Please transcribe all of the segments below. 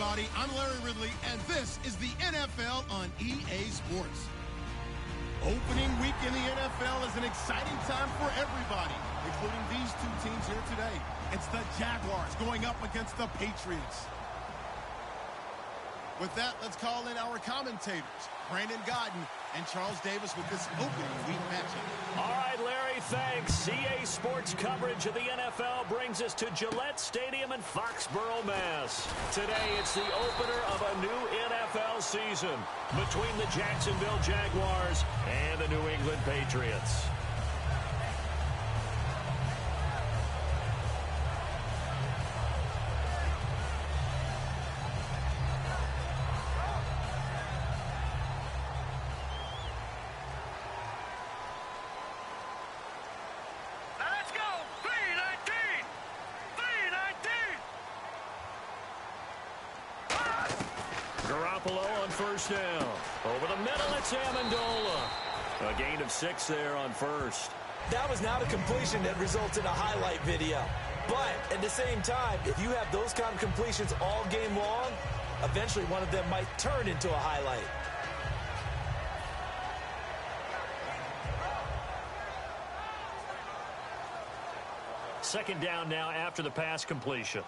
everybody. I'm Larry Ridley, and this is the NFL on EA Sports. Opening week in the NFL is an exciting time for everybody, including these two teams here today. It's the Jaguars going up against the Patriots. With that, let's call in our commentators, Brandon Godden and Charles Davis, with this opening week matchup. All right, Larry, thanks. EA Sports coverage of the NFL brings us to Gillette Stadium in Foxborough, Mass. Today, it's the opener of a new NFL season between the Jacksonville Jaguars and the New England Patriots. On first down. Over the middle, it's Amendola. A gain of 6 there on first. That was not a completion that results in a highlight video. But at the same time, if you have those kind of completions all game long, eventually one of them might turn into a highlight. Second down now after the pass completion.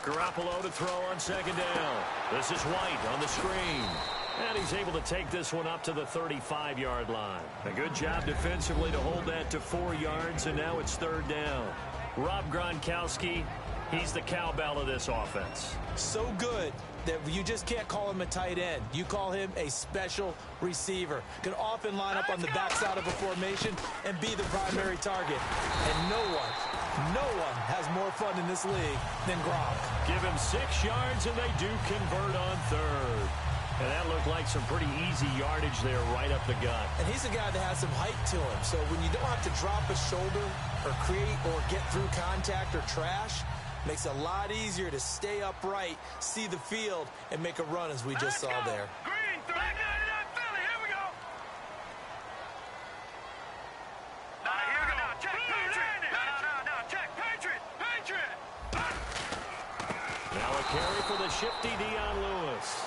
Garoppolo to throw on second down. This is White on the screen. And he's able to take this one up to the 35-yard line. A good job defensively to hold that to 4 yards, and now it's third down. Rob Gronkowski, he's the cowbell of this offense. So good that you just can't call him a tight end. You call him a special receiver. Can often line up on the backside of a formation and be the primary target. And no one has more fun in this league than Gronk. Give him 6 yards, and they do convert on third. And that looked like some pretty easy yardage there right up the gut. And he's a guy that has some height to him. So when you don't have to drop a shoulder or create or get through contact or trash, makes it a lot easier to stay upright, see the field, and make a run as we just saw there. Green, back in Philly, here we go. Here we go. Check, Patriot. No, check, Patriot. Now a carry for the shifty Dion Lewis.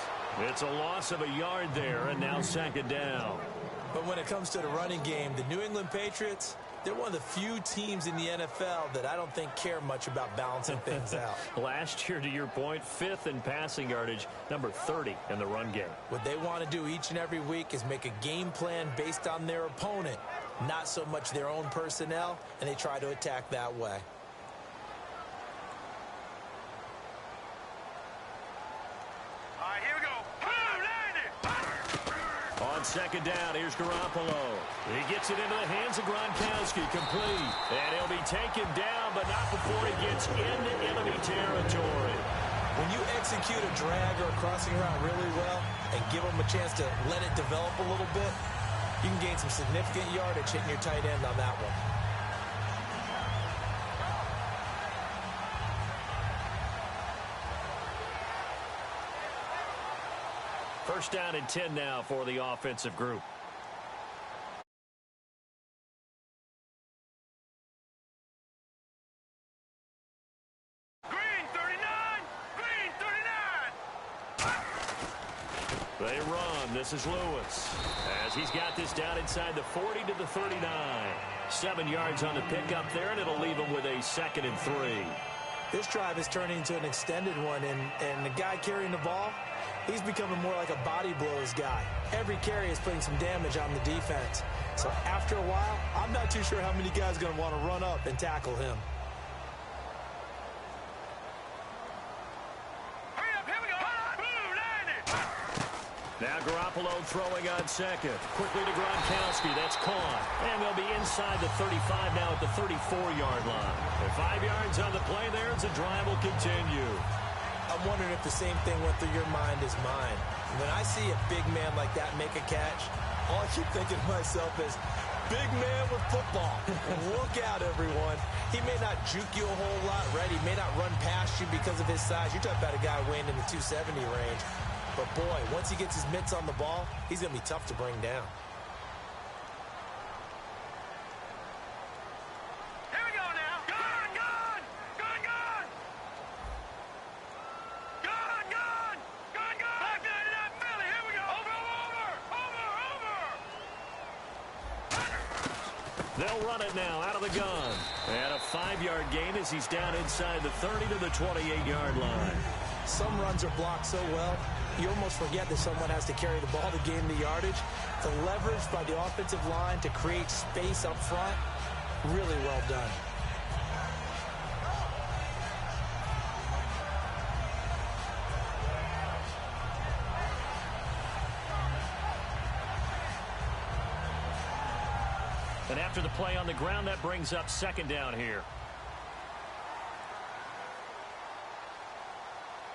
It's a loss of a yard there, and now second down. But when it comes to the running game, the New England Patriots, they're one of the few teams in the NFL that I don't think care much about balancing things out. Last year, to your point, 5th in passing yardage, number 30 in the run game. What they want to do each and every week is make a game plan based on their opponent, not so much their own personnel, and they try to attack that way. Second down, here's Garoppolo. He gets it into the hands of Gronkowski, complete. And he'll be taken down, but not before he gets into enemy territory. When you execute a drag or a crossing route really well and give them a chance to let it develop a little bit, you can gain some significant yardage hitting your tight end on that one. First down and 10 now for the offensive group. Green 39! They run. This is Lewis. As he's got this down inside the 40 to the 39. 7 yards on the pickup there, and it'll leave him with a 2nd and 3. This drive is turning into an extended one, and the guy carrying the ball, he's becoming more like a body blows guy. Every carry is putting some damage on the defense. So after a while, I'm not too sure how many guys are going to want to run up and tackle him. Hurry up, here we go. Now Garoppolo throwing on second. Quickly to Gronkowski. That's caught. And they'll be inside the 35 now at the 34-yard line. And 5 yards on the play there as the drive will continue. I'm wondering if the same thing went through your mind as mine. When I see a big man like that make a catch, all I keep thinking to myself is, big man with football. Look out, everyone. He may not juke you a whole lot, right? He may not run past you because of his size. You're talking about a guy weighing in the 270 range. But, boy, once he gets his mitts on the ball, he's going to be tough to bring down. They'll run it now out of the gun. And a 5-yard gain as he's down inside the 30 to the 28-yard line. Some runs are blocked so well, you almost forget that someone has to carry the ball to gain the yardage. The leverage by the offensive line to create space up front, really well done. And after the play on the ground, that brings up second down here.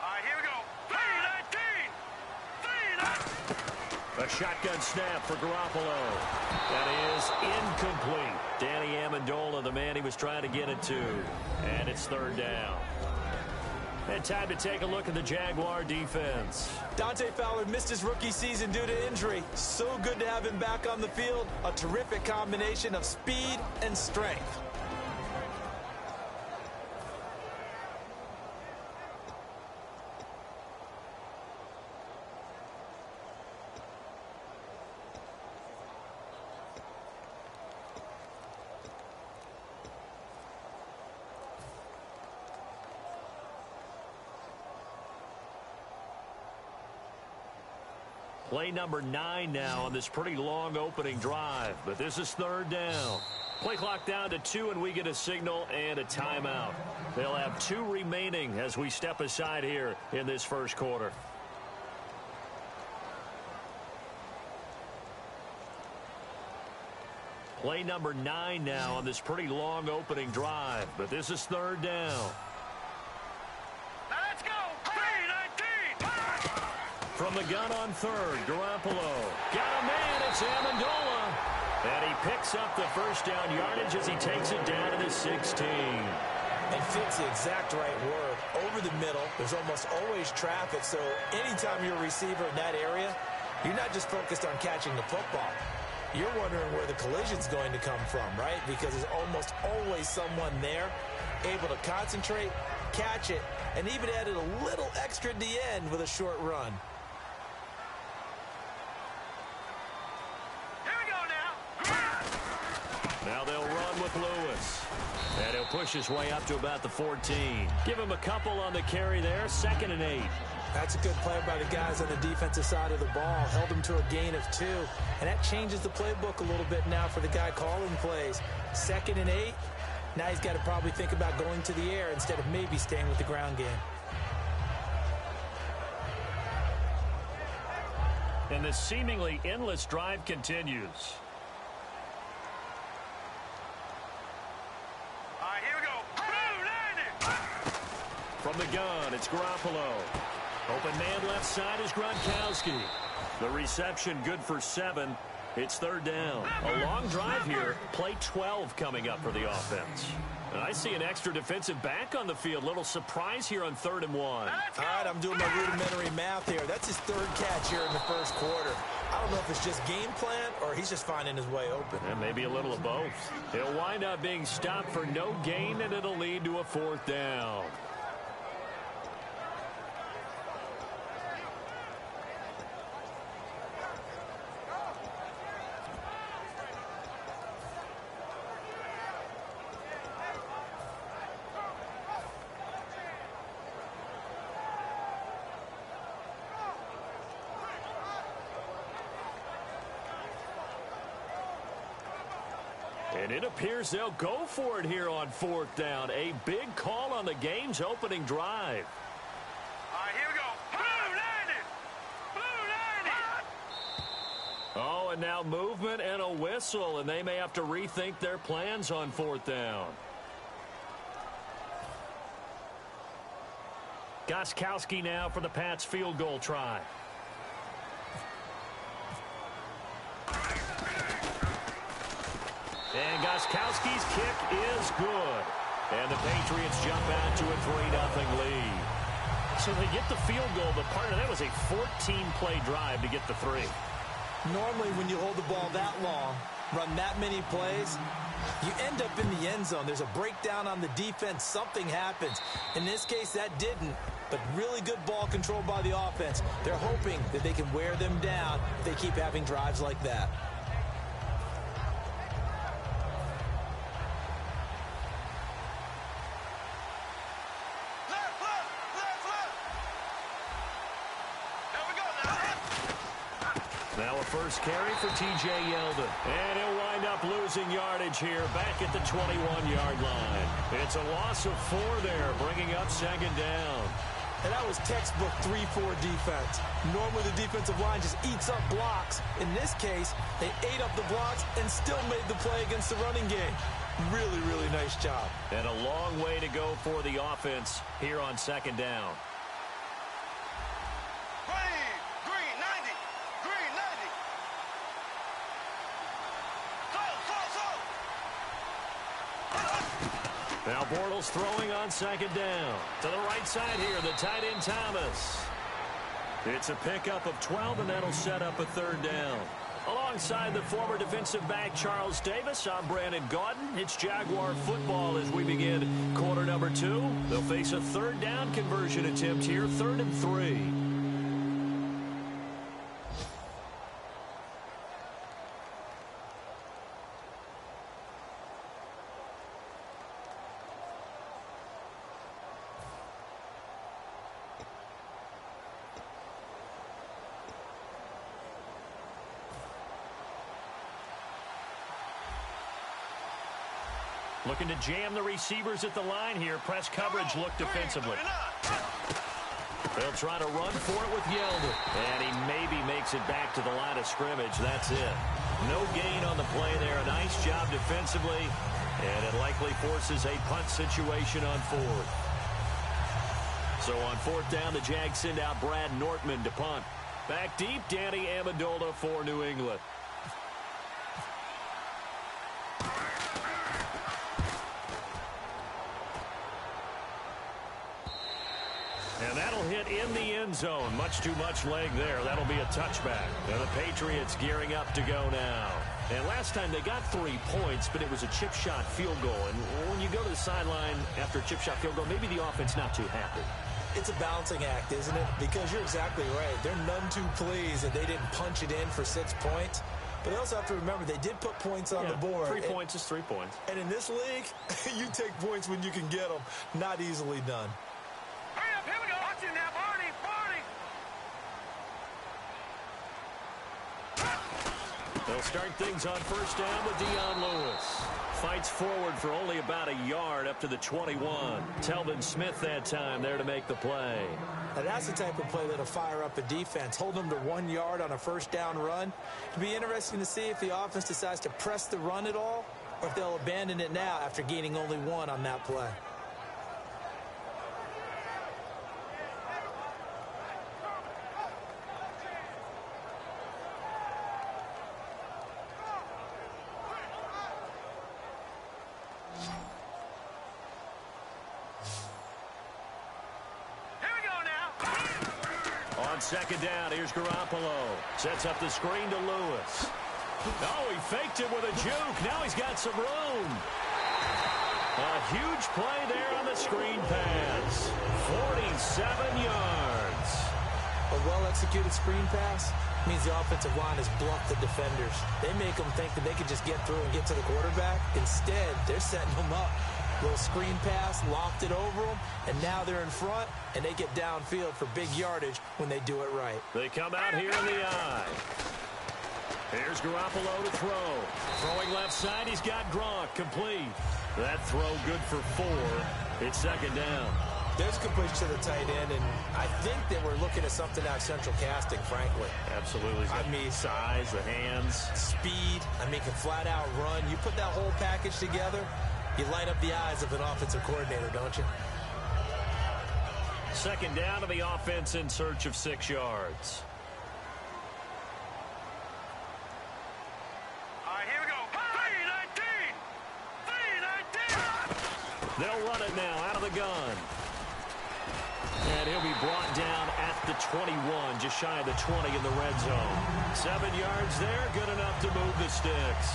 All right, here we go. 3-19. A shotgun snap for Garoppolo. That is incomplete. Danny Amendola, the man he was trying to get it to. And it's third down. And time to take a look at the Jaguar defense. Dante Fowler missed his rookie season due to injury. So good to have him back on the field. A terrific combination of speed and strength. Play number 9 now on this pretty long opening drive. But this is third down. Play clock down to 2, and we get a signal and a timeout. They'll have 2 remaining as we step aside here in this first quarter. Play number 9 now on this pretty long opening drive. But this is third down. From the gun on third, Garoppolo. Got a man, it's Amendola. And he picks up the first down yardage as he takes it down to the 16. And fits the exact right word. Over the middle, there's almost always traffic, so anytime you're a receiver in that area, you're not just focused on catching the football. You're wondering where the collision's going to come from, right? Because there's almost always someone there able to concentrate, catch it, and even added a little extra at the end with a short run. Now they'll run with Lewis. And he'll push his way up to about the 14. Give him a couple on the carry there. 2nd and 8. That's a good play by the guys on the defensive side of the ball. Held him to a gain of 2. And that changes the playbook a little bit now for the guy calling plays. 2nd and 8. Now he's got to probably think about going to the air instead of maybe staying with the ground game. And this seemingly endless drive continues. From the gun, it's Garoppolo. Open man left side is Gronkowski. The reception good for 7. It's third down. A long drive here. Play 12 coming up for the offense. And I see an extra defensive back on the field. Little surprise here on 3rd and 1. All right, I'm doing my rudimentary math here. That's his 3rd catch here in the first quarter. I don't know if it's just game plan or he's just finding his way open. And maybe a little of both. He'll wind up being stopped for no gain, and it'll lead to a 4th down. And it appears they'll go for it here on 4th down. A big call on the game's opening drive. All right, here we go. Blue 90. Oh, and now movement and a whistle, and they may have to rethink their plans on 4th down. Gostkowski now for the Pats field goal try. And Gostkowski's kick is good. And the Patriots jump out to a 3-0 lead. So they get the field goal, but part of that was a 14-play drive to get the 3. Normally when you hold the ball that long, run that many plays, you end up in the end zone. There's a breakdown on the defense. Something happens. In this case, that didn't. But really good ball control by the offense. They're hoping that they can wear them down if they keep having drives like that. first carry for T.J. Yeldon. And he'll wind up losing yardage here back at the 21-yard line. It's a loss of 4 there, bringing up second down. And that was textbook 3-4 defense. Normally the defensive line just eats up blocks. In this case, they ate up the blocks and still made the play against the running game. Really, really nice job. And a long way to go for the offense here on second down. Green 90. Green 90. Now Bortles throwing on second down. To the right side here, the tight end Thomas. It's a pickup of 12, and that'll set up a third down. Alongside the former defensive back Charles Davis, I'm Brandon Gaudin. It's Jaguar football as we begin quarter number 2. They'll face a third down conversion attempt here, 3rd and 3. Looking to jam the receivers at the line here. Press coverage look defensively. They'll try to run for it with Yeldon. And he maybe makes it back to the line of scrimmage. That's it. No gain on the play there. A nice job defensively. And it likely forces a punt situation on 4th. So on 4th down, the Jags send out Brad Nortman to punt. Back deep, Danny Amendola for New England. And that'll hit in the end zone. Much too much leg there. That'll be a touchback. And the Patriots gearing up to go now. And last time they got 3 points, but it was a chip shot field goal. And when you go to the sideline after a chip shot field goal, maybe the offense not too happy. It's a balancing act, isn't it? Because you're exactly right. They're none too pleased that they didn't punch it in for 6 points. But they also have to remember they did put points on the board. 3 points is 3 points. And in this league, you take points when you can get them. Not easily done. Hurry up, here we go. Watch it now, Barney. They'll start things on first down with Dion Lewis. Fights forward for only about a yard up to the 21. Telvin Smith that time there to make the play. Now that's the type of play that'll fire up a defense. Hold them to 1 yard on a first down run. It'll be interesting to see if the offense decides to press the run at all or if they'll abandon it now after gaining only 1 on that play. Second down, here's Garoppolo. Sets up the screen to Lewis. Oh, he faked it with a juke. Now he's got some room. A huge play there on the screen pass. 47 yards. A well-executed screen pass means the offensive line has bluffed the defenders. They make them think that they can just get through and get to the quarterback. Instead, they're setting them up. Little screen pass, locked it over them, and now they're in front, and they get downfield for big yardage when they do it right. They come out here in the eye. Here's Garoppolo to throw. Throwing left side, he's got Gronk complete. That throw good for 4. It's second down. There's completion to the tight end, and I think that we're looking at something out of central casting, frankly. Absolutely. I mean, size, the hands, speed. I mean, can flat out run. You put that whole package together, you light up the eyes of an offensive coordinator, don't you? Second down to the offense in search of 6 yards. All right, here we go. 3-19. They'll run it now out of the gun. And he'll be brought down at the 21, just shy of the 20 in the red zone. 7 yards there, good enough to move the sticks.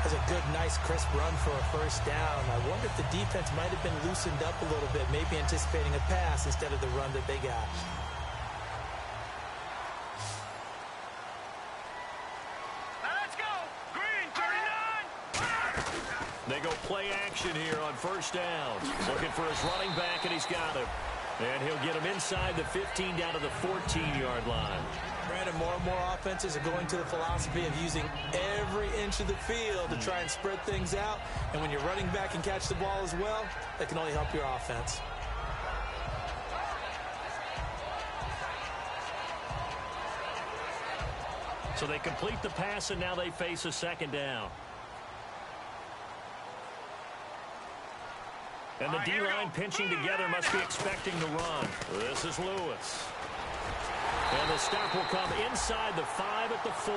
That's a good, nice, crisp run for a first down. I wonder if the defense might have been loosened up a little bit, maybe anticipating a pass instead of the run that they got. Now let's go. Green 39. They go play action here on first down. Looking for his running back, and he's got him. And he'll get him inside the 15 down to the 14-yard line. Brandon, more and more offenses are going to the philosophy of using every inch of the field to try and spread things out. And when you're running back and catch the ball as well, that can only help your offense. So they complete the pass, and now they face a second down. And the D-line pinching together must be expecting to run. This is Lewis. And the stop will come inside the 5 at the 4.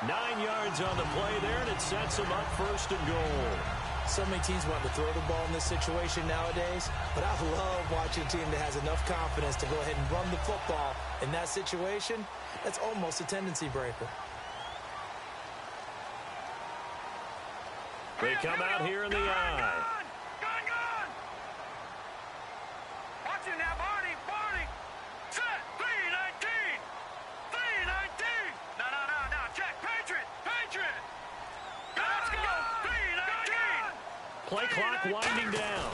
9 yards on the play there, and it sets them up first and goal. So many teams want to throw the ball in this situation nowadays, but I love watching a team that has enough confidence to go ahead and run the football. In that situation, that's almost a tendency breaker. They come out here in the eye. Gun! Watch it now, Barney! Set! 319! No, check! Patriot! Let's go! 319! Play clock winding down.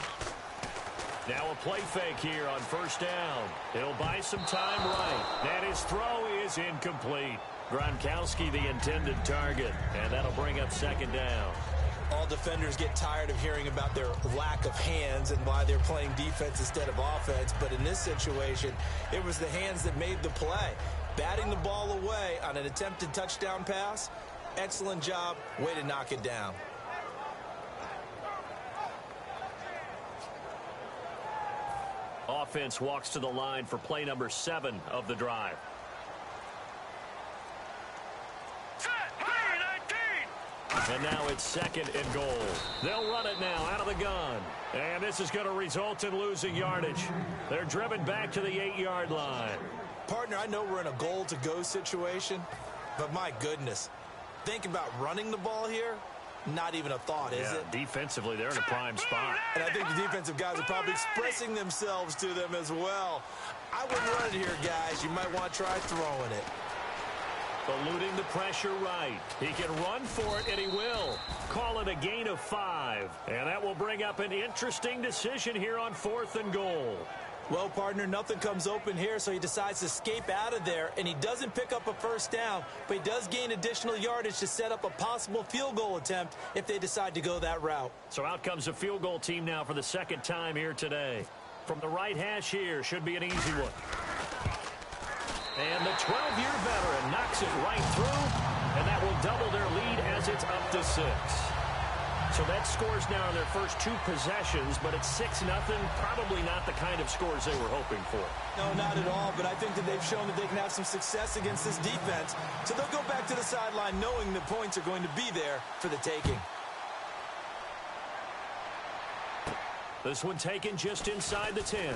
Now a play fake here on first down. He'll buy some time right. And his throw is incomplete. Gronkowski the intended target, and that'll bring up second down. All defenders get tired of hearing about their lack of hands and why they're playing defense instead of offense. But in this situation, it was the hands that made the play. Batting the ball away on an attempted touchdown pass, excellent job. Way to knock it down. Offense walks to the line for play number 7 of the drive. And now it's second and goal. They'll run it now out of the gun. And this is going to result in losing yardage. They're driven back to the 8-yard line. Partner, I know we're in a goal-to-go situation, but my goodness, think about running the ball here. Not even a thought, is it? Defensively, they're in a prime spot. And I think the defensive guys are probably expressing themselves to them as well. I wouldn't run it here, guys. You might want to try throwing it. Eluding the pressure right. He can run for it, and he will. Call it a gain of 5. And that will bring up an interesting decision here on 4th and goal. Well, partner, nothing comes open here, so he decides to escape out of there, and he doesn't pick up a first down, but he does gain additional yardage to set up a possible field goal attempt if they decide to go that route. So out comes a field goal team now for the second time here today. From the right hash here, should be an easy one. And the 12-year veteran knocks it right through, and that will double their lead as it's up to 6. So that scores now in their first 2 possessions, but it's 6-0. Probably not the kind of scores they were hoping for. No, not at all, but I think that they've shown that they can have some success against this defense. So they'll go back to the sideline knowing the points are going to be there for the taking. This one taken just inside the 10.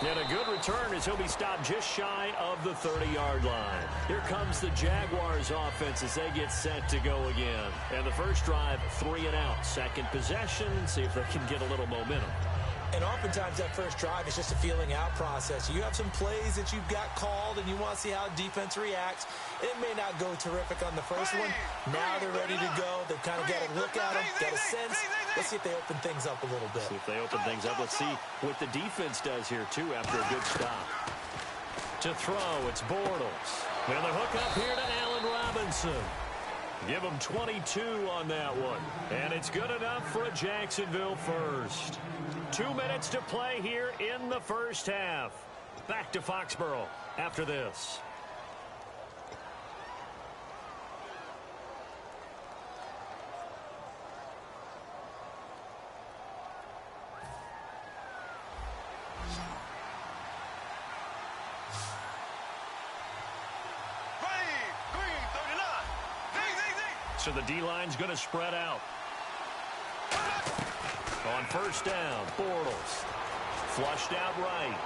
And a good return as he'll be stopped just shy of the 30-yard line. Here comes the Jaguars offense as they get set to go again. And the first drive, 3 and out. Second possession, see if they can get a little momentum. And oftentimes that first drive is just a feeling out process. You have some plays that you've got called and you want to see how defense reacts. It may not go terrific on the first one. Now they're ready to go. They've kind of got a look at them, got a sense. Let's see if they open things up a little bit. See if they open things up. Let's see what the defense does here, too, after a good stop. To throw, it's Bortles. And the hook up here to Allen Robinson. Give him 22 on that one. And it's good enough for a Jacksonville first. 2 minutes to play here in the first half. Back to Foxborough after this. So the D-line's going to spread out. On first down, Bortles. Flushed out right.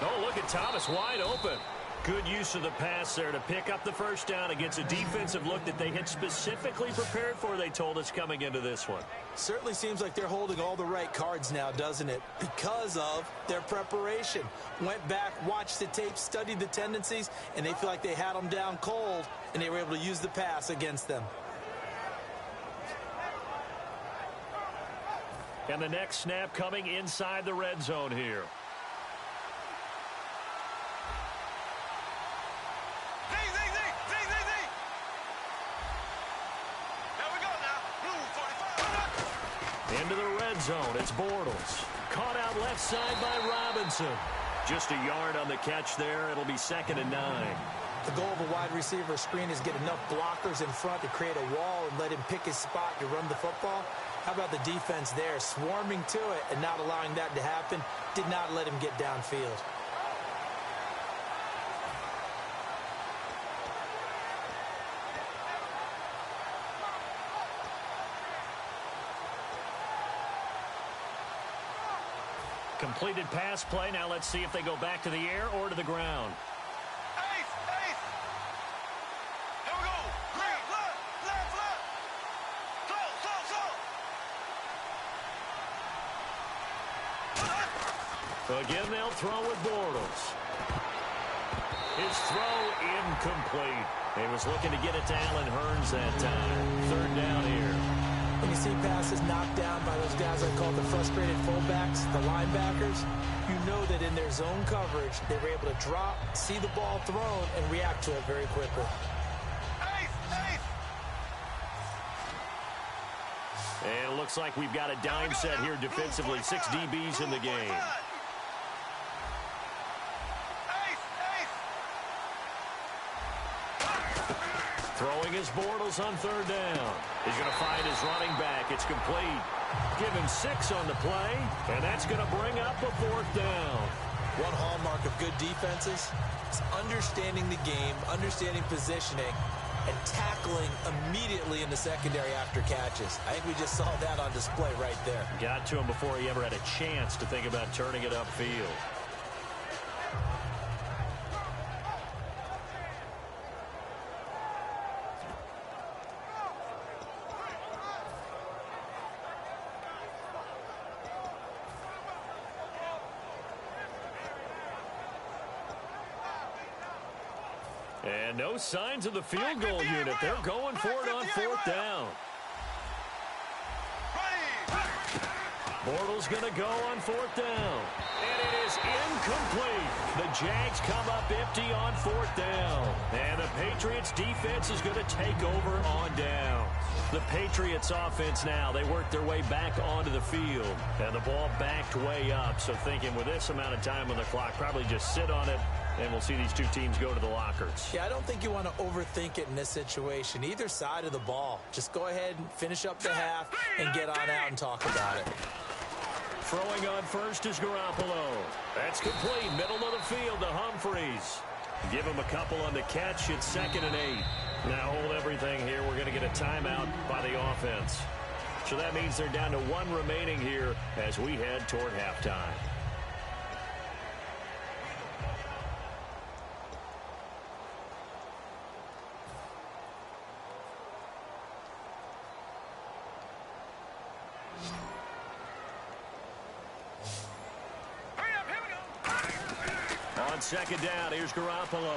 Oh, look at Thomas wide open. Good use of the pass there to pick up the first down against a defensive look that they had specifically prepared for, they told us, coming into this one. Certainly seems like they're holding all the right cards now, doesn't it? Because of their preparation. Went back, watched the tape, studied the tendencies, and they feel like they had them down cold, and they were able to use the pass against them. And the next snap coming inside the red zone here. Into the red zone, it's Bortles. Caught out left side by Robinson. Just a yard on the catch there. It'll be 2nd and 9. The goal of a wide receiver screen is get enough blockers in front to create a wall and let him pick his spot to run the football. How about the defense there, swarming to it and not allowing that to happen? Did not let him get downfield. Completed pass play. Now let's see if they go back to the air or to the ground. Ace! Ace! Here we go! Left, left, left, left! Throw! Again, they'll throw with Bortles. His throw incomplete. He was looking to get it to Allen Hurns that time. 3rd down here. When you see passes knocked down by those guys I call the frustrated fullbacks, the linebackers, you know that in their zone coverage, they were able to drop, see the ball thrown, and react to it very quickly. Ace! Ace! And it looks like we've got a dime set here defensively. 6 DBs in the game. Throwing his Bortles on 3rd down. He's going to find his running back. It's complete. Give him 6 on the play, and that's going to bring up a 4th down. One hallmark of good defenses is understanding the game, understanding positioning, and tackling immediately in the secondary after catches. I think we just saw that on display right there. Got to him before he ever had a chance to think about turning it upfield. And no signs of the field goal unit. They're going for it on 4th down. Bortles going to go on 4th down. And it is incomplete. The Jags come up empty on 4th down. And the Patriots defense is going to take over on down. The Patriots offense now, they work their way back onto the field. And the ball backed way up. So thinking with this amount of time on the clock, probably just sit on it. And we'll see these two teams go to the lockers. Yeah, I don't think you want to overthink it in this situation. Either side of the ball. Just go ahead and finish up the half and get on out and talk about it. Throwing on first is Garoppolo. That's complete. Middle of the field to Humphries. Give him a couple on the catch. It's 2nd and 8. Now hold everything here. We're going to get a timeout by the offense. So that means they're down to 1 remaining here as we head toward halftime. On 2nd down, here's Garoppolo.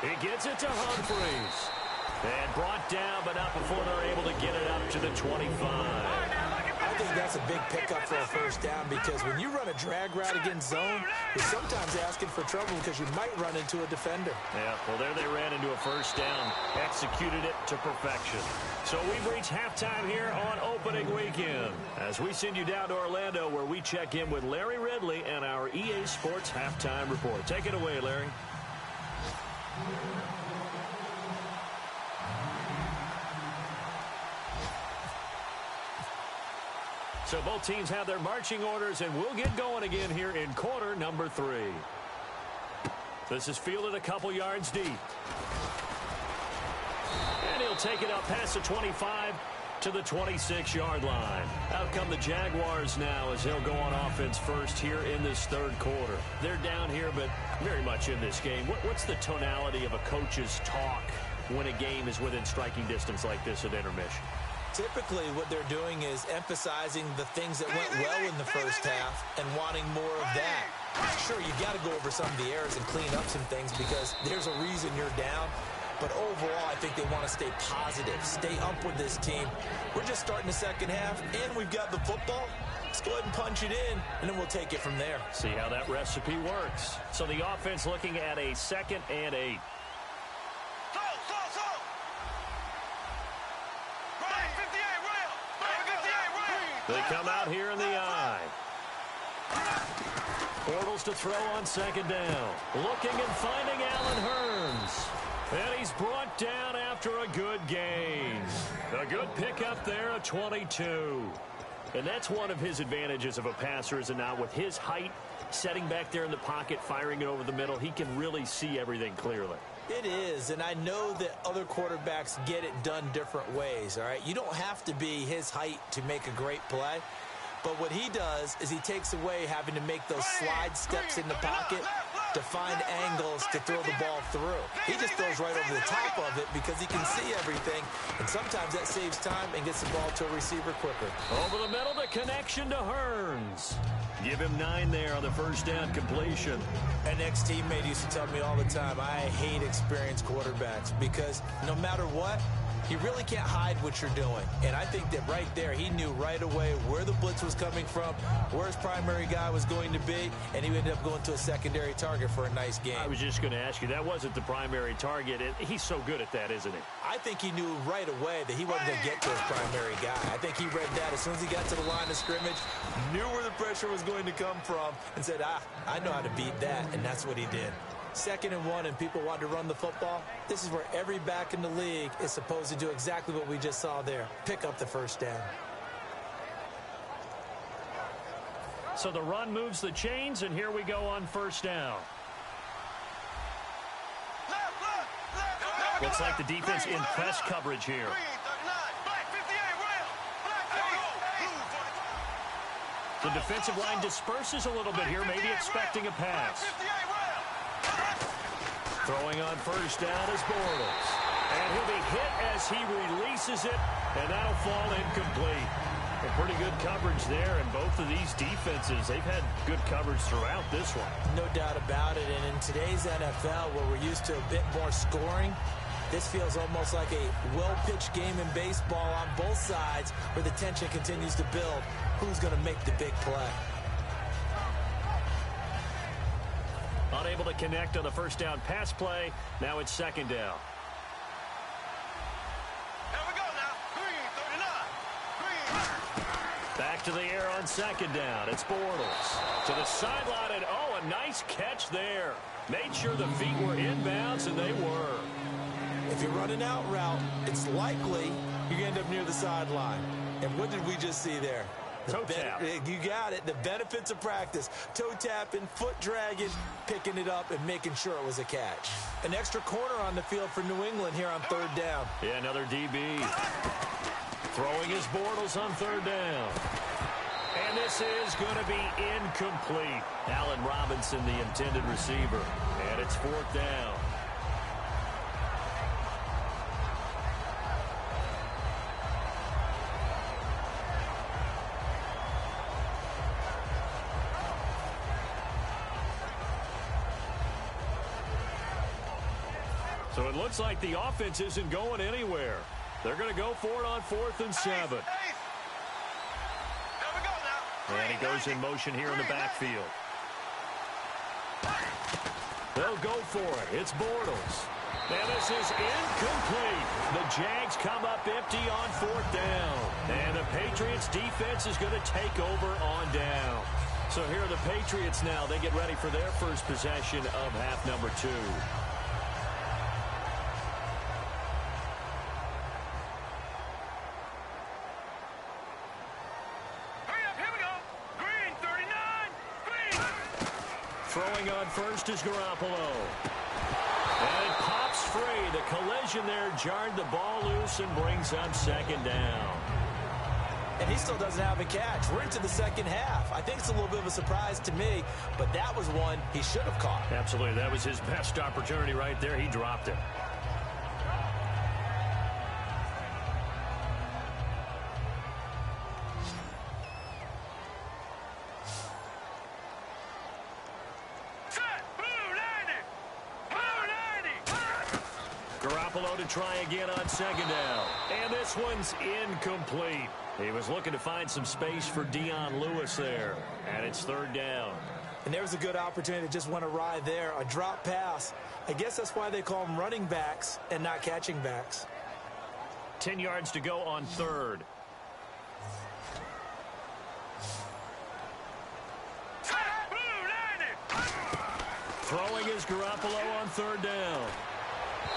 He gets it to Humphries. And brought down, but not before they're able to get it up to the 25. I think that's a big pickup for a 1st down because when you run a drag route against zone, you're sometimes asking for trouble because you might run into a defender. Yeah, well, there they ran into a 1st down. Executed it to perfection. So we've reached halftime here on opening weekend as we send you down to Orlando where we check in with Larry Ridley and our EA Sports Halftime Report. Take it away, Larry. So both teams have their marching orders, and we'll get going again here in quarter number 3. This is fielded a couple yards deep. And he'll take it up past the 25 to the 26-yard line. Out come the Jaguars now as they'll go on offense first here in this 3rd quarter. They're down here, but very much in this game. What's the tonality of a coach's talk when a game is within striking distance like this at intermission? Typically, what they're doing is emphasizing the things that went well in the 1st half and wanting more of that. Sure, you got to go over some of the errors and clean up some things because there's a reason you're down. But overall, I think they want to stay positive, stay up with this team. We're just starting the 2nd half, and we've got the football. Let's go ahead and punch it in, and then we'll take it from there. See how that recipe works. So the offense looking at a 2nd and 8. They come out here in the eye. Bortles to throw on second down. Looking and finding Allen Hurns. And he's brought down after a good gain. A good pickup there at 22. And that's one of his advantages of a passer, is it not? With his height, setting back there in the pocket, firing it over the middle, he can really see everything clearly. It is, and I know that other quarterbacks get it done different ways, all right? You don't have to be his height to make a great play. But what he does is he takes away having to make those slide steps in the pocket to find angles to throw the ball through. He just throws right over the top of it because he can see everything, and sometimes that saves time and gets the ball to a receiver quicker. Over the middle, the connection to Hurns. Give him 9 there on the first down completion. An ex-teammate used to tell me all the time, I hate experienced quarterbacks because no matter what, you really can't hide what you're doing. And I think that right there, he knew right away where the blitz was coming from, where his primary guy was going to be, and he ended up going to a secondary target for a nice game. I was just going to ask you, that wasn't the primary target. He's so good at that, isn't he? I think he knew right away that he wasn't going to get to his primary guy. I think he read that as soon as he got to the line of scrimmage, knew where the pressure was going to come from, and said, I know how to beat that, and that's what he did. 2nd and 1, and people want to run the football. This is where every back in the league is supposed to do exactly what we just saw there. Pick up the first down. So the run moves the chains, and here we go on first down. Looks like the defense in press coverage here. The defensive line disperses a little bit here, maybe expecting a pass. Throwing on first down is Bortles. And he'll be hit as he releases it, and that'll fall incomplete. And pretty good coverage there, and both of these defenses, they've had good coverage throughout this one. No doubt about it, and in today's NFL, where we're used to a bit more scoring, this feels almost like a well-pitched game in baseball on both sides, where the tension continues to build. Who's going to make the big play? Unable to connect on the first down pass play. Now it's second down. Here we go now. Green, 39. Green. Back to the air on second down. It's Bortles. To the sideline, and oh, a nice catch there. Made sure the feet were inbounds, and they were. If you run an out route, it's likely you end up near the sideline. And what did we just see there? Toe tap. You got it. The benefits of practice. Toe tapping, foot dragging, picking it up, and making sure it was a catch. An extra corner on the field for New England here on third down. Yeah, another DB. Throwing his Bortles on third down. And this is going to be incomplete. Allen Robinson, the intended receiver. And it's fourth down. So it looks like the offense isn't going anywhere. They're going to go for it on 4th and 7. There we go now. And he goes in motion here in the backfield. They'll go for it. It's Bortles. And this is incomplete. The Jags come up empty on 4th down. And the Patriots defense is going to take over on down. So here are the Patriots now. They get ready for their first possession of half number 2. Throwing on first is Garoppolo. And it pops free. The collision there jarred the ball loose and brings up second down. And he still doesn't have a catch. We're into the second half. I think it's a little bit of a surprise to me, but that was one he should have caught. Absolutely. That was his best opportunity right there. He dropped it. Garoppolo to try again on second down. And this one's incomplete. He was looking to find some space for Dion Lewis there. And it's third down. And there was a good opportunity that just went awry there. A drop pass. I guess that's why they call them running backs and not catching backs. 10 yards to go on third. Throwing is Garoppolo on third down.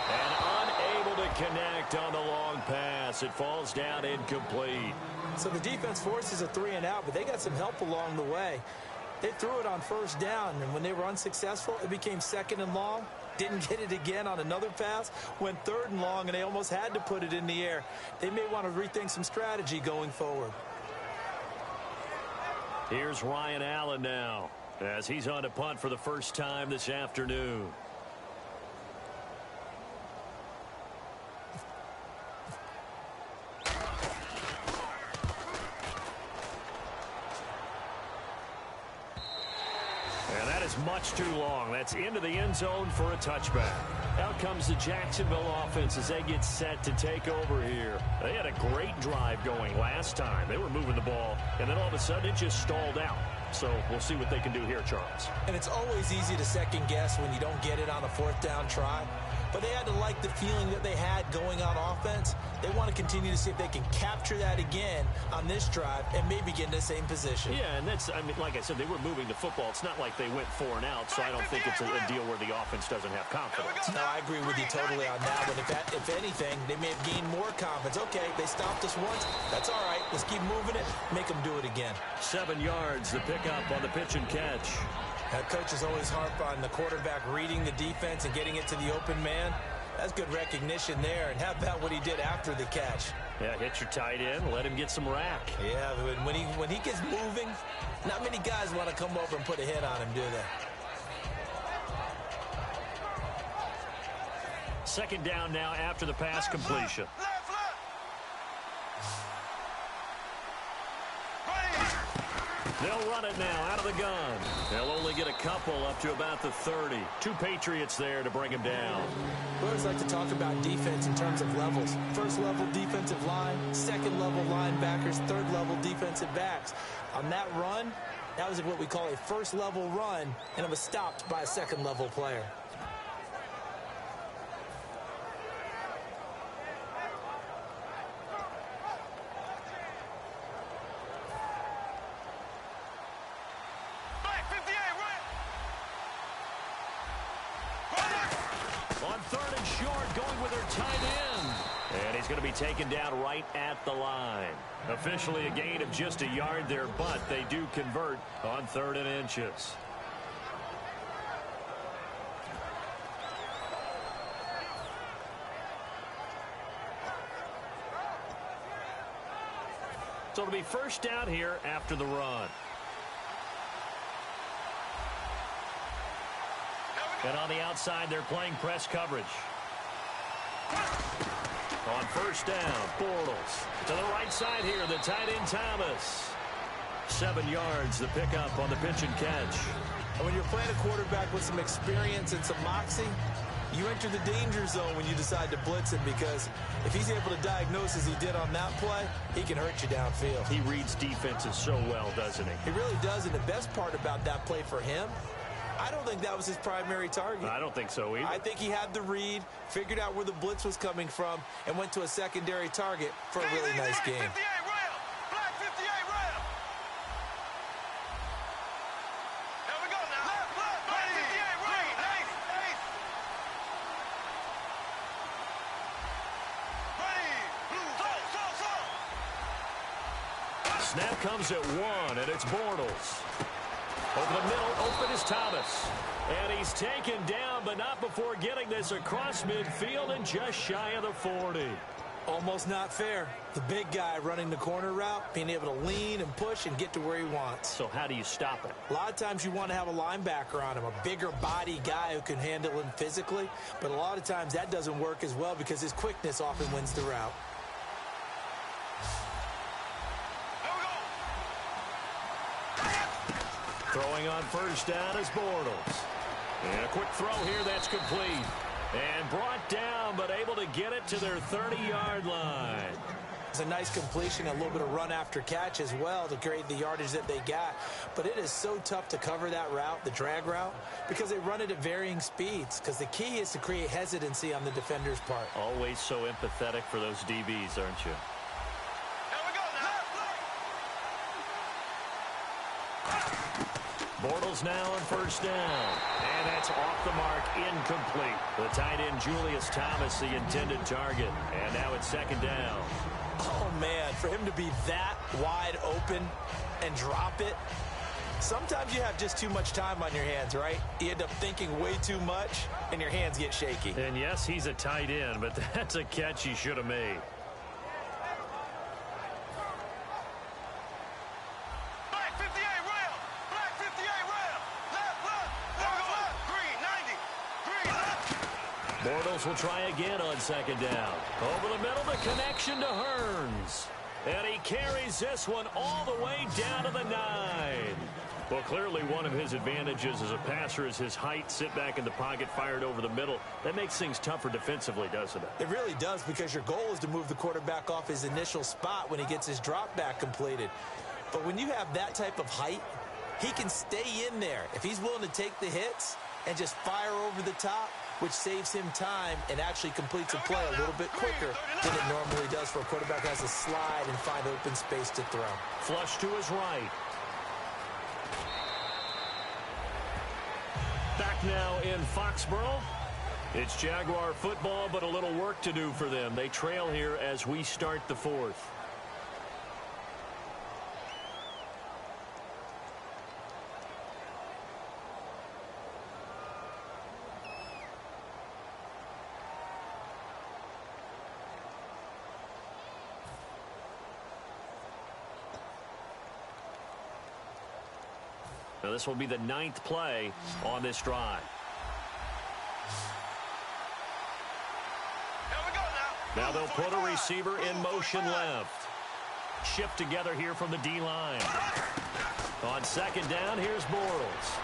And unable to connect on the long pass. It falls down incomplete. So the defense forces a 3-and-out, but they got some help along the way. They threw it on first down, and when they were unsuccessful, it became 2nd and long. Didn't get it again on another pass. Went 3rd and long, and they almost had to put it in the air. They may want to rethink some strategy going forward. Here's Ryan Allen now, as he's on to punt for the first time this afternoon. And that is much too long. That's into the end zone for a touchback. Out comes the Jacksonville offense as they get set to take over here. They had a great drive going last time. They were moving the ball, and then all of a sudden it just stalled out. So we'll see what they can do here, Charles. And it's always easy to second guess when you don't get it on a 4th down try. But they had to like the feeling that they had going on offense. They want to continue to see if they can capture that again on this drive and maybe get in the same position. Yeah, and that's, I mean, like I said, they were moving the football. It's not like they went 4 and out, so I don't think it's a deal where the offense doesn't have confidence. No, I agree with you totally on that one. If anything, they may have gained more confidence. Okay, they stopped us once. That's all right. Let's keep moving it. Make them do it again. 7 yards, the pickup on the pitch and catch. Coaches always harp on the quarterback reading the defense and getting it to the open man. That's good recognition there. And how about what he did after the catch? Yeah, hit your tight end, let him get some rack. Yeah, when he gets moving, not many guys want to come over and put a hit on him, do they? 2nd down now after the pass completion. They'll run it now out of the gun. They'll only get a couple up to about the 30. 2 Patriots there to bring him down. We always like to talk about defense in terms of levels. 1st level defensive line, 2nd level linebackers, 3rd level defensive backs. On that run, that was what we call a 1st level run, and it was stopped by a 2nd level player. On 3rd and short, going with her tight end. And he's going to be taken down right at the line. Officially a gain of just a yard there, but they do convert on 3rd and inches. So it'll be 1st down here after the run. And on the outside, they're playing press coverage. On 1st down, Bortles. To the right side here, the tight end Thomas. 7 yards, the pickup on the pitch and catch. And when you're playing a quarterback with some experience and some moxie, you enter the danger zone when you decide to blitz him, because if he's able to diagnose as he did on that play, he can hurt you downfield. He reads defenses so well, doesn't he? He really does, and the best part about that play for him, I don't think that was his primary target. I don't think so either. I think he had the read, figured out where the blitz was coming from, and went to a secondary target for a really nice game. Black 58 rail. Here we go now. Black 58 rail. Snap comes at 1, and it's Bortles. Over the middle, open is Thomas. And he's taken down, but not before getting this across midfield and just shy of the 40. Almost not fair. The big guy running the corner route, being able to lean and push and get to where he wants. So how do you stop it? A lot of times you want to have a linebacker on him, a bigger body guy who can handle him physically. But a lot of times that doesn't work as well because his quickness often wins the route. Throwing on 1st down is Bortles. And a quick throw here, that's complete. And brought down, but able to get it to their 30-yard line. It's a nice completion, a little bit of run after catch as well to create the yardage that they got. But it is so tough to cover that route, the drag route, because they run it at varying speeds. Because the key is to create hesitancy on the defender's part. Always so empathetic for those DBs, aren't you? Bortles now on first down. And that's off the mark, incomplete. The tight end, Julius Thomas, the intended target. And now it's second down. Oh, man, for him to be that wide open and drop it, sometimes you have just too much time on your hands, right? You end up thinking way too much, and your hands get shaky. And, yes, he's a tight end, but that's a catch he should have made. Bortles will try again on second down. Over the middle, the connection to Hearns. And he carries this one all the way down to the 9. Well, clearly one of his advantages as a passer is his height. Sit back in the pocket, fired over the middle. That makes things tougher defensively, doesn't it? It really does, because your goal is to move the quarterback off his initial spot when he gets his drop back completed. But when you have that type of height, he can stay in there. If he's willing to take the hits and just fire over the top, which saves him time and actually completes a play a little bit quicker than it normally does for a quarterback who has to slide and find open space to throw. Flush to his right. Back now in Foxborough. It's Jaguar football, but a little work to do for them. They trail here as we start the fourth. Now this will be the 9th play on this drive. Now they'll put a receiver in motion left. Shift together here from the D-line. On second down, here's Bortles.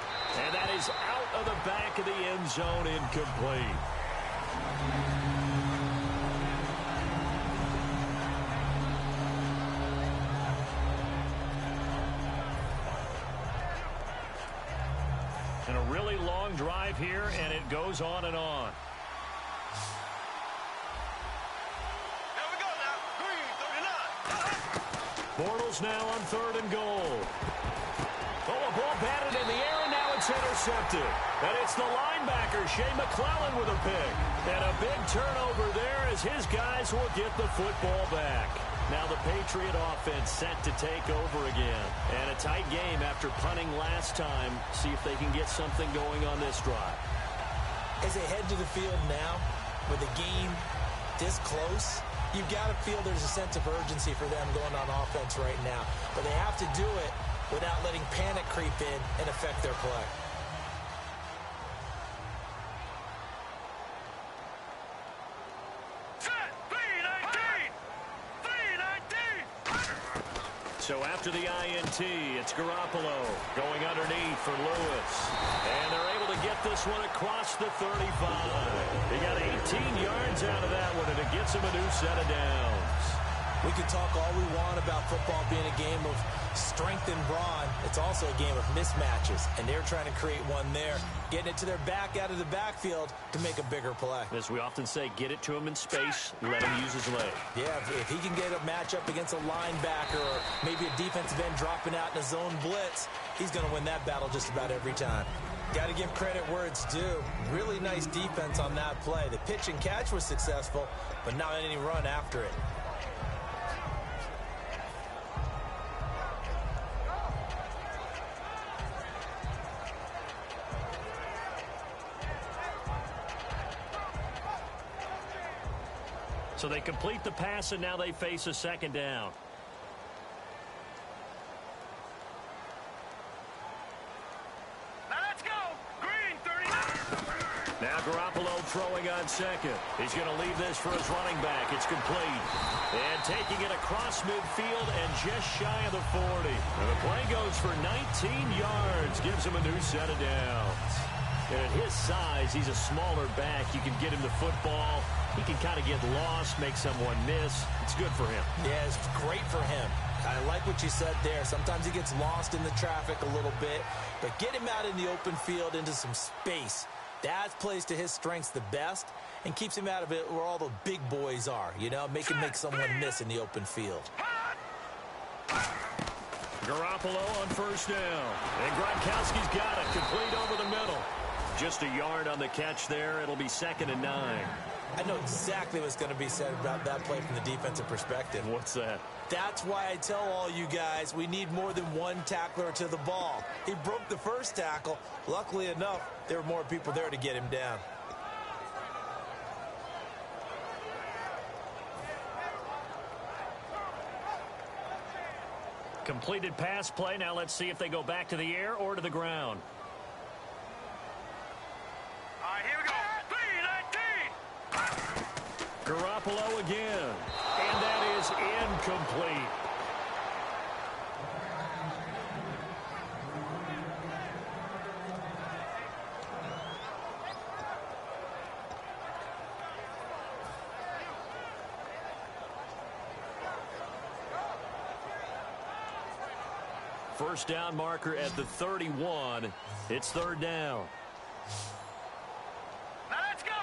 And that is out of the back of the end zone, incomplete. And a really long drive here, and it goes on and on. Here we go now. Green, 39. Bortles now on 3rd and goal. Oh, a ball batted in the air, and now it's intercepted. And it's the linebacker, Shea McClellan, with a pick. And a big turnover there as his guys will get the football back. Now the Patriot offense set to take over again. And a tight game after punting last time. See if they can get something going on this drive. As they head to the field now, with the game this close, you've got to feel there's a sense of urgency for them going on offense right now. But they have to do it without letting panic creep in and affect their play. So after the INT, it's Garoppolo going underneath for Lewis. And they're able to get this one across the 35. They got 18 yards out of that one, and it gets them a new set of downs. We can talk all we want about football being a game of strength and brawn. It's also a game of mismatches, and they're trying to create one there, getting it to their back out of the backfield to make a bigger play. As we often say, get it to him in space, let him use his leg. Yeah, if he can get a matchup against a linebacker or maybe a defensive end dropping out in a zone blitz, he's going to win that battle just about every time. Got to give credit where it's due. Really nice defense on that play. The pitch and catch was successful, but not any run after it. So they complete the pass, and now they face a second down. Now let's go. Green, 39. Now Garoppolo throwing on second. He's going to leave this for his running back. It's complete. And taking it across midfield and just shy of the 40. And the play goes for 19 yards. Gives him a new set of downs. And at his size, he's a smaller back. You can get him the football. He can kind of get lost, make someone miss. It's good for him. Yeah, it's great for him. I like what you said there. Sometimes he gets lost in the traffic a little bit, but get him out in the open field into some space. That plays to his strengths the best and keeps him out of it where all the big boys are, you know, make someone miss in the open field. Garoppolo on first down. And Gronkowski's got it. Complete over the middle. Just a yard on the catch there. It'll be 2nd and 9. I know exactly what's going to be said about that play from the defensive perspective. What's that? That's why I tell all you guys we need more than one tackler to the ball. He broke the first tackle. Luckily enough, there were more people there to get him down. Completed pass play. Now let's see if they go back to the air or to the ground. All right, here we go. 3-19. Garoppolo again. And that is incomplete. First down marker at the 31. It's 3rd down. Now let's go.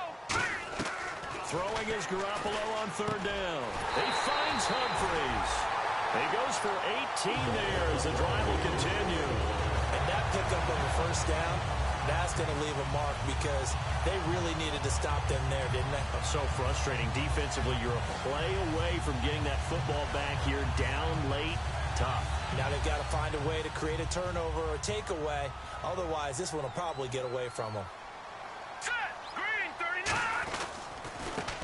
Throwing is Garoppolo on 3rd down. He finds Humphries. He goes for 18 there as the drive will continue. And that pickup of a first down, that's going to leave a mark because they really needed to stop them there, didn't they? So frustrating. Defensively, you're a play away from getting that football back here down late. Tough. Now they've got to find a way to create a turnover or a takeaway. Otherwise, this one will probably get away from them. Set. Green, 39.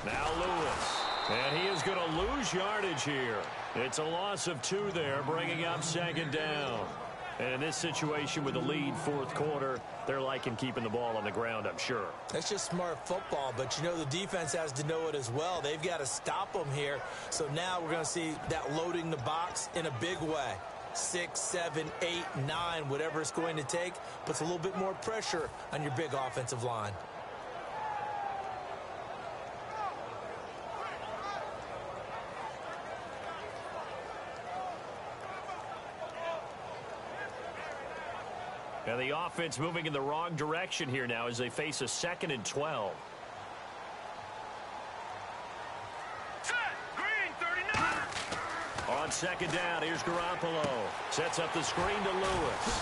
Now Lewis. And he is going to lose yardage here. It's a loss of 2 there, bringing up 2nd down. And in this situation with the lead 4th quarter, they're liking keeping the ball on the ground, I'm sure. That's just smart football, but you know the defense has to know it as well. They've got to stop them here. So now we're going to see that loading the box in a big way. 6, 7, 8, 9, whatever it's going to take, puts a little bit more pressure on your big offensive line. And the offense moving in the wrong direction here now as they face a 2nd and 12. Set. Green, 39. On 2nd down, here's Garoppolo. Sets up the screen to Lewis.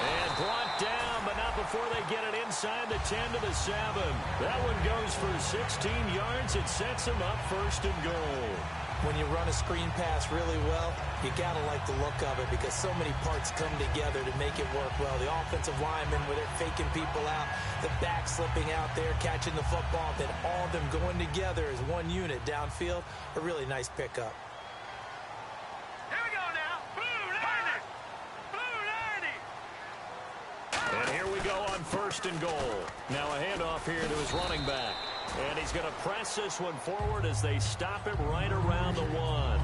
And brought down, but not before they get it inside the 10 to the 7. That one goes for 16 yards. It sets them up 1st and goal. When you run a screen pass really well, you got to like the look of it because so many parts come together to make it work well. The offensive linemen, where they're faking people out, the back slipping out there, catching the football, then all of them going together as one unit downfield, a really nice pickup. Here we go now. Blue 90. Blue 90. And here we go on 1st and goal. Now a handoff here to his running back. And he's going to press this one forward as they stop him right around the 1.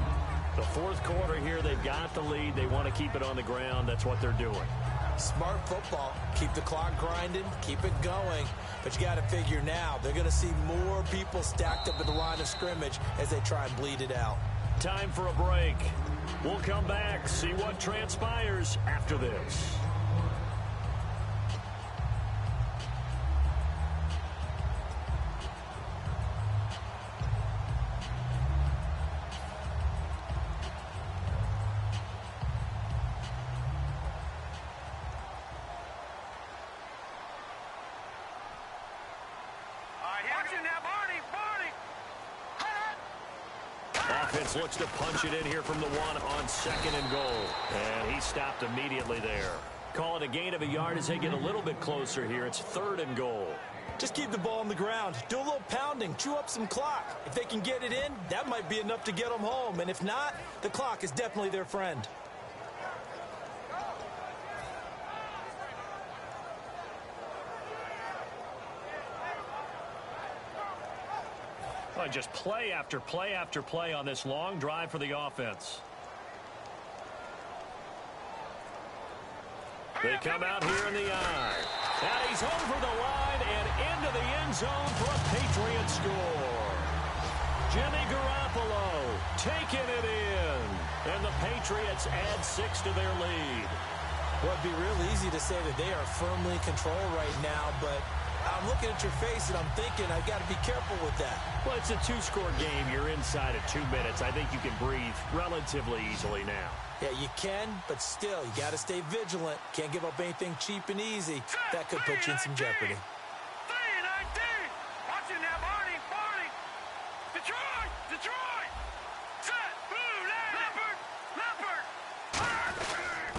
The 4th quarter here, they've got the lead. They want to keep it on the ground. That's what they're doing. Smart football. Keep the clock grinding. Keep it going. But you got to figure now, they're going to see more people stacked up at the line of scrimmage as they try and bleed it out. Time for a break. We'll come back, see what transpires after this. Offense looks to punch it in here from the 1 on 2nd and goal. And he stopped immediately there. Call it a gain of a yard as they get a little bit closer here. It's 3rd and goal. Just keep the ball on the ground. Do a little pounding. Chew up some clock. If they can get it in, that might be enough to get them home. And if not, the clock is definitely their friend. Just play after play after play on this long drive for the offense. They come out here in the eye. And he's over the line and into the end zone for a Patriot score. Jimmy Garoppolo taking it in. And the Patriots add 6 to their lead. Well, it'd be real easy to say that they are firmly in control right now, but how I'm looking at your face, and I'm thinking I've got to be careful with that. Well, it's a two-score game. You're inside of 2 minutes. I think you can breathe relatively easily now. Yeah, you can, but still, you got to stay vigilant. Can't give up anything cheap and easy. That could put you in some jeopardy. 3-19. Watching now, Barney. Detroit. Set. Blue, Leopard.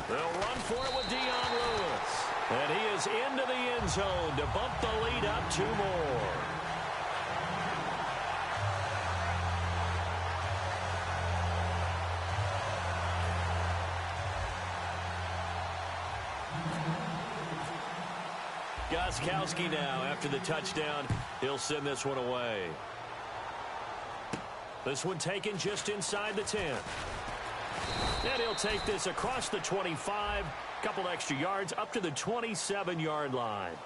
They'll run for it with Dion Lewis. And he is into the end zone to bump the lead up 2 more. Gostkowski now after the touchdown. He'll send this one away. This one taken just inside the 10. And he'll take this across the 25. Couple extra yards up to the 27-yard line.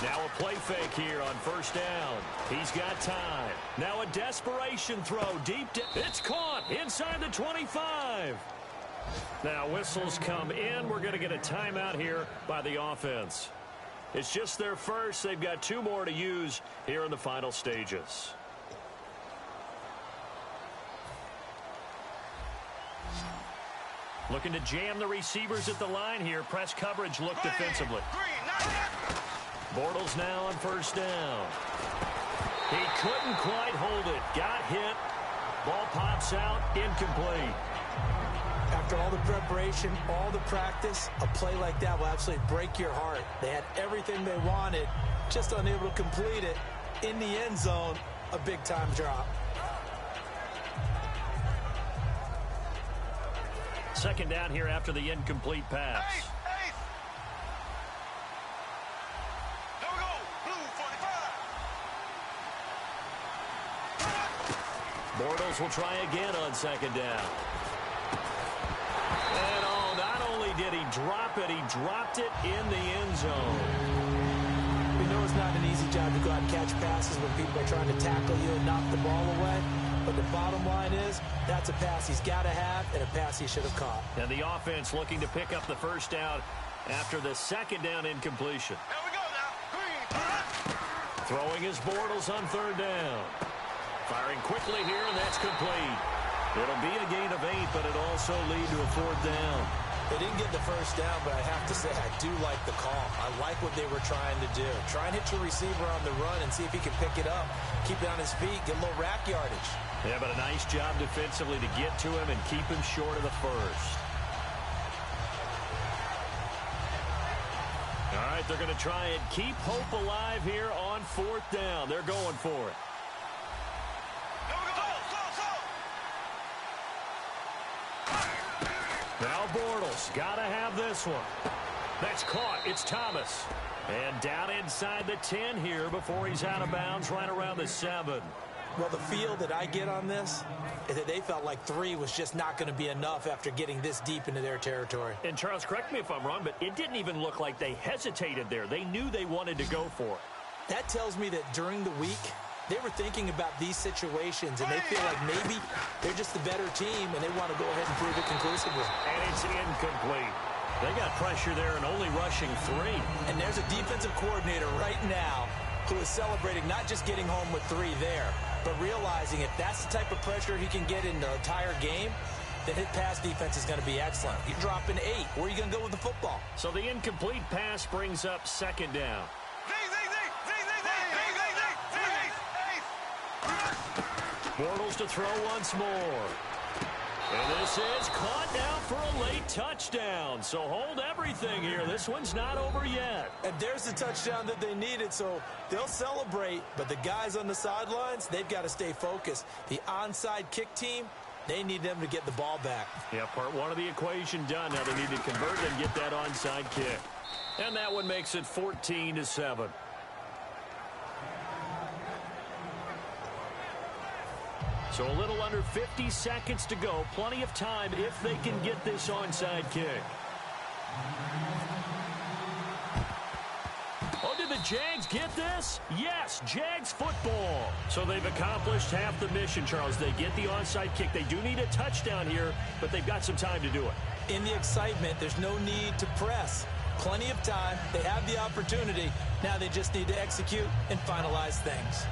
Now a play fake here on first down. He's got time. Now a desperation throw deep. It's caught inside the 25. Now whistles come in. We're going to get a timeout here by the offense. It's just their first. They've got 2 more to use here in the final stages. Looking to jam the receivers at the line here. Press coverage look defensively. Bortles now on first down. He couldn't quite hold it. Got hit. Ball pops out. Incomplete. After all the preparation, all the practice, a play like that will absolutely break your heart. They had everything they wanted, just unable to complete it. In the end zone, a big-time drop. Second down here after the incomplete pass. Bortles will try again on second down. And not only did he drop it, he dropped it in the end zone. We know it's not an easy job to go out and catch passes when people are trying to tackle you and knock the ball away. But the bottom line is, that's a pass he's got to have and a pass he should have caught. And the offense looking to pick up the first down after the second down incompletion. Here we go now. Throwing his Bortles on third down. Firing quickly here, and that's complete. It'll be a gain of 8, but it also lead to a fourth down. They didn't get the first down, but I have to say I do like the call. I like what they were trying to do. Try and hit your receiver on the run and see if he can pick it up. Keep it on his feet, get a little rack yardage. Yeah, but a nice job defensively to get to him and keep him short of the first. All right, they're going to try and keep hope alive here on fourth down. They're going for it. Now Bortles, got to have this one. That's caught. It's Thomas. And down inside the 10 here before he's out of bounds right around the 7. Well, the feel that I get on this is that they felt like 3 was just not going to be enough after getting this deep into their territory. And Charles, correct me if I'm wrong, but it didn't even look like they hesitated there. They knew they wanted to go for it. That tells me that during the week, they were thinking about these situations, and they feel like maybe they're just the better team, and they want to go ahead and prove it conclusively. And it's incomplete. They got pressure there and only rushing 3. And there's a defensive coordinator right now who is celebrating not just getting home with 3 there, but realizing if that's the type of pressure he can get in the entire game, then his pass defense is going to be excellent. You're dropping 8. Where are you going to go with the football? So the incomplete pass brings up second down. Bortles to throw once more. And this is caught now for a late touchdown. So hold everything here. This one's not over yet. And there's the touchdown that they needed, so they'll celebrate. But the guys on the sidelines, they've got to stay focused. The onside kick team, they need them to get the ball back. Yeah, part 1 of the equation done. Now they need to convert and get that onside kick. And that one makes it 14-7. So a little under 50 seconds to go. Plenty of time if they can get this onside kick. Oh, did the Jags get this? Yes, Jags football. So they've accomplished half the mission, Charles. They get the onside kick. They do need a touchdown here, but they've got some time to do it. In the excitement, there's no need to press. Plenty of time. They have the opportunity. Now they just need to execute and finalize things.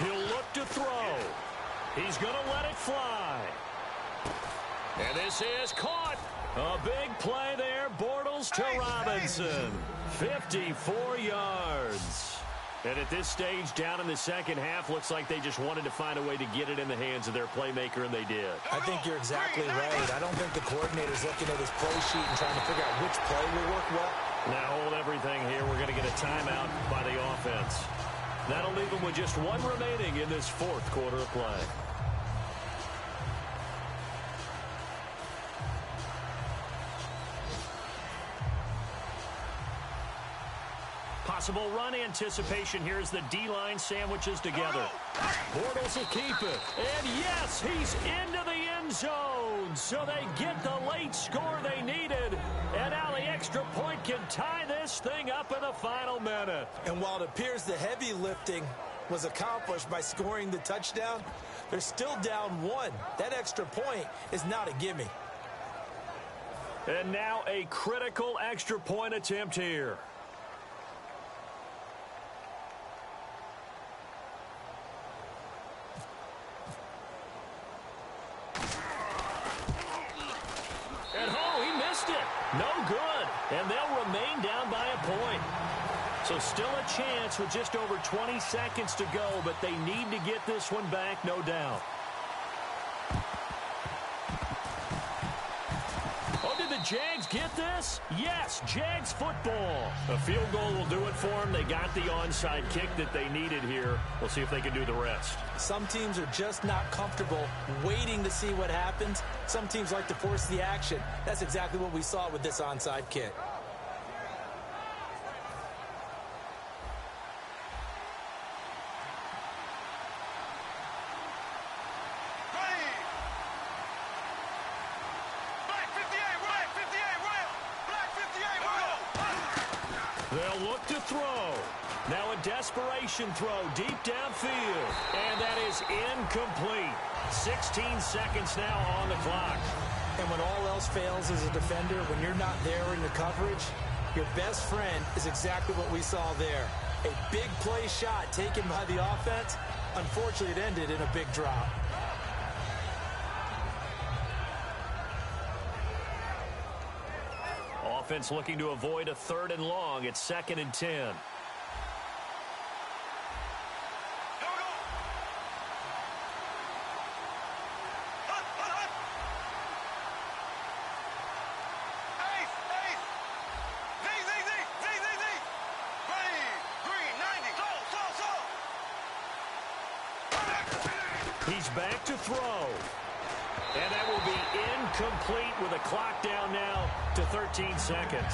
He'll look to throw. He's going to let it fly. And this is caught. A big play there. Bortles to Robinson. 54 yards. And at this stage, down in the second half, looks like they just wanted to find a way to get it in the hands of their playmaker, and they did. I think you're exactly right. I don't think the coordinator's looking at his play sheet and trying to figure out which play will work well. Now hold everything here. We're going to get a timeout by the offense. That'll leave them with just one remaining in this fourth quarter of play. Possible run anticipation here as the D-line sandwiches together. Bortles will keep it. And yes, he's into the end zone. So they get the late score they needed. And now the extra point can tie this thing up in the final minute. And while it appears the heavy lifting was accomplished by scoring the touchdown, they're still down one. That extra point is not a gimme. And now a critical extra point attempt here. No good, and they'll remain down by a point. So still a chance with just over 20 seconds to go, but they need to get this one back, no doubt. Oh, did the Jags get this? Yes, Jags football. A field goal will do it for them. They got the onside kick that they needed here. We'll see if they can do the rest. Some teams are just not comfortable waiting to see what happens. Some teams like to force the action. That's exactly what we saw with this onside kick. They'll look to throw. Now a desperation throw deep downfield. And that is incomplete. 16 seconds now on the clock. And when all else fails as a defender, when you're not there in the coverage, your best friend is exactly what we saw there. A big play shot taken by the offense. Unfortunately, it ended in a big drop. Offense looking to avoid a 3rd and long. It's 2nd and 10. He's back to throw. And that will be incomplete with a clock down now to 13 seconds.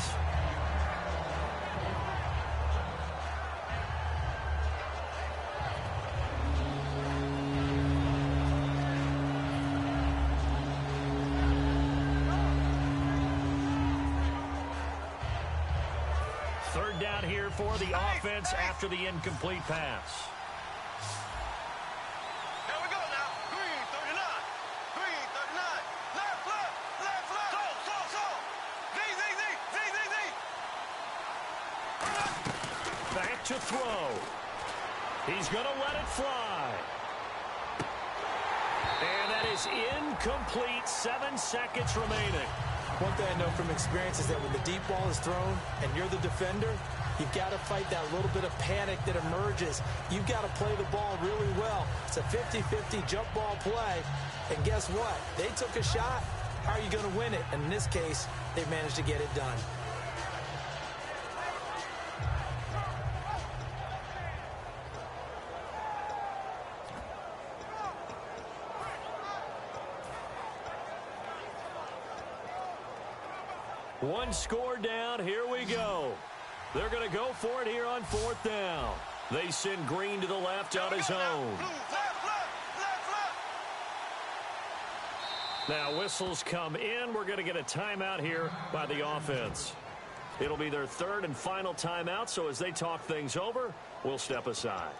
Third down here for the offense after the incomplete pass. To throw. He's going to let it fly. And that is incomplete. 7 seconds remaining. One thing I know from experience is that when the deep ball is thrown and you're the defender, you've got to fight that little bit of panic that emerges. You've got to play the ball really well. It's a 50-50 jump ball play. And guess what? They took a shot. How are you going to win it? And in this case, they managed to get it done. One score down. Here we go. They're going to go for it here on 4th down. They send Green to the left on his own. Now whistles come in. We're going to get a timeout here by the offense. It'll be their 3rd and final timeout, so as they talk things over, we'll step aside.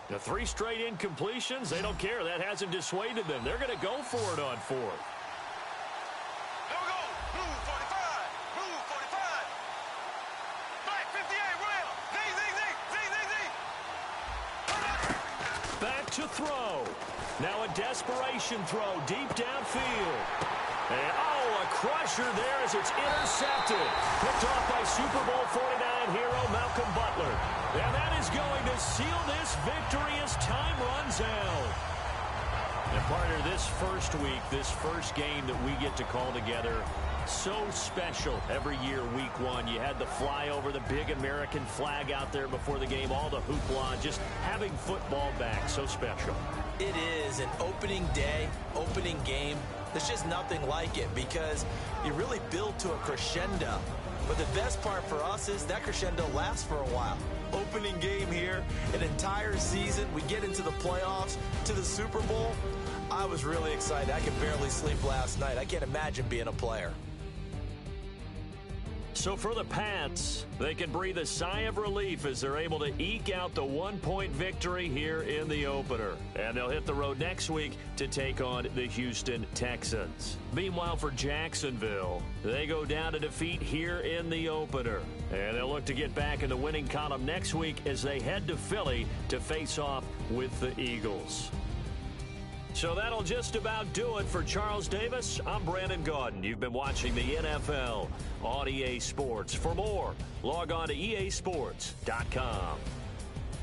The 3 straight incompletions, they don't care. That hasn't dissuaded them. They're going to go for it on 4th. Here we go. Blue 45. Blue 45. Black 58. Real. Z. Back to throw. Now a desperation throw deep downfield. And, a crusher there as it's intercepted. Picked off by Super Bowl 49 hero Malcolm Butler. And that is going to seal this victory as time runs out. And partner, this first week, this first game that we get to call together, so special every year, week 1. You had the flyover, the big American flag out there before the game, all the hoopla, just having football back, so special. It is an opening day, opening game. There's just nothing like it because you really build to a crescendo. But the best part for us is that crescendo lasts for a while. Opening game here, an entire season. We get into the playoffs, to the Super Bowl. I was really excited. I could barely sleep last night. I can't imagine being a player. So for the Pats, they can breathe a sigh of relief as they're able to eke out the 1-point victory here in the opener. And they'll hit the road next week to take on the Houston Texans. Meanwhile, for Jacksonville, they go down to defeat here in the opener. And they'll look to get back in the winning column next week as they head to Philly to face off with the Eagles. So that'll just about do it for Charles Davis. I'm Brandon Gaudin. You've been watching the NFL on EA Sports. For more, log on to easports.com.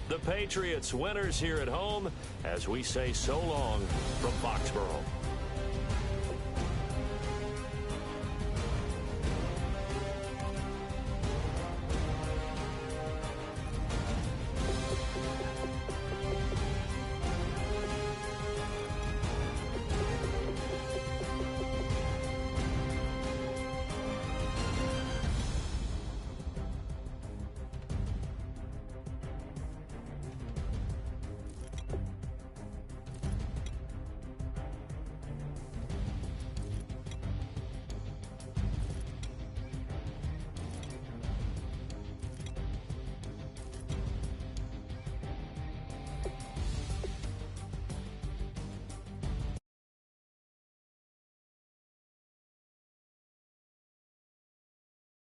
The Patriots winners here at home as we say so long from Foxborough.